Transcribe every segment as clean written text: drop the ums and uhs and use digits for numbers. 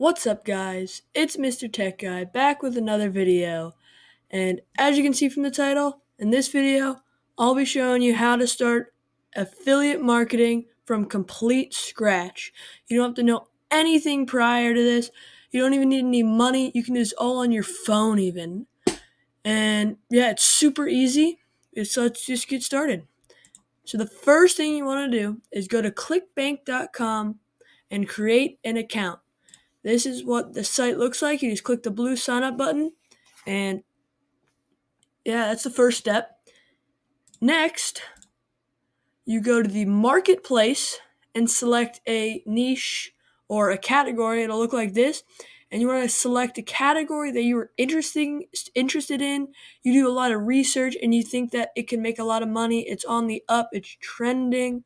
What's up, guys? It's Mr. Tech Guy back with another video. And as you can see from the title, in this video, I'll be showing you how to start affiliate marketing from complete scratch. You don't have to know anything prior to this. You don't even need any money. You can do this all on your phone even. And yeah, it's super easy. So let's just get started. So the first thing you want to do is go to clickbank.com and create an account. This is what the site looks like. You just click the blue sign up button, and yeah, that's the first step. Next, you go to the marketplace and select a niche or a category. It'll look like this. And you want to select a category that you are interested in. You do a lot of research and you think that it can make a lot of money. It's on the up, it's trending.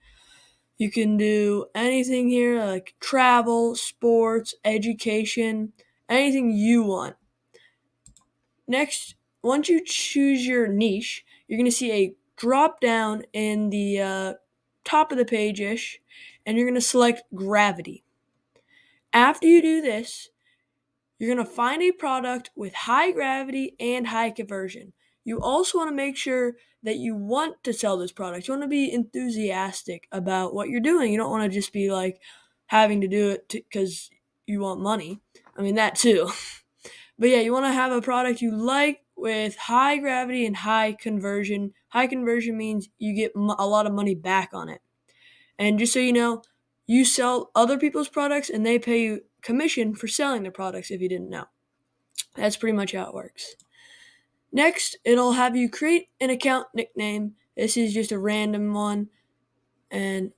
You can do anything here like travel, sports, education, anything you want. Next, once you choose your niche, you're going to see a drop down in the top of the page-ish, and you're going to select gravity. After you do this, you're going to find a product with high gravity and high conversion. You also want to make sure that you want to sell this product. You want to be enthusiastic about what you're doing. You don't want to just be like having to do it because you want money. I mean, that too. But yeah, you want to have a product you like with high gravity and high conversion. High conversion means you get a lot of money back on it. And just so you know, you sell other people's products and they pay you commission for selling their products if you didn't know. That's pretty much how it works. Next, it'll have you create an account nickname. This is just a random one. And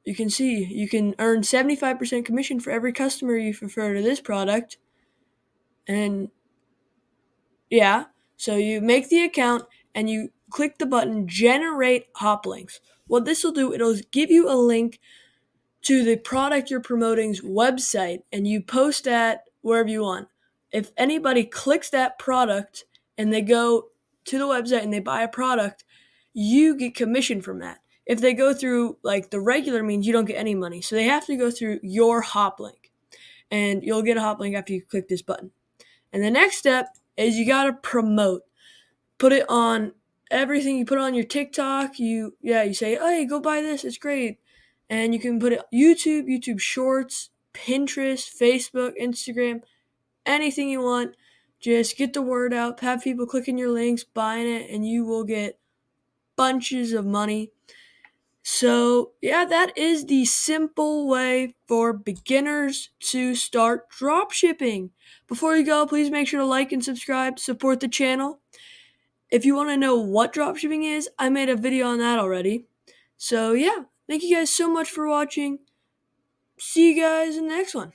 you can see you can earn 75% commission for every customer you refer to this product. And yeah, so you make the account and you click the button generate hop links. What this will do, it'll give you a link to the product you're promoting's website and you post that wherever you want. If anybody clicks that product and they go to the website and they buy a product, you get commission from that. If they go through like the regular means, you don't get any money. So they have to go through your hop link and you'll get a hop link after you click this button. And the next step is you got to promote. Put it on everything. You put it on your TikTok. You say, hey, go buy this. It's great. And you can put it YouTube Shorts, Pinterest, Facebook, Instagram, anything you want. Just get the word out. Have people clicking your links, buying it, and you will get bunches of money. So, yeah, that is the simple way for beginners to start dropshipping. Before you go, please make sure to like and subscribe, support the channel. If you want to know what dropshipping is, I made a video on that already. So, yeah, thank you guys so much for watching. See you guys in the next one.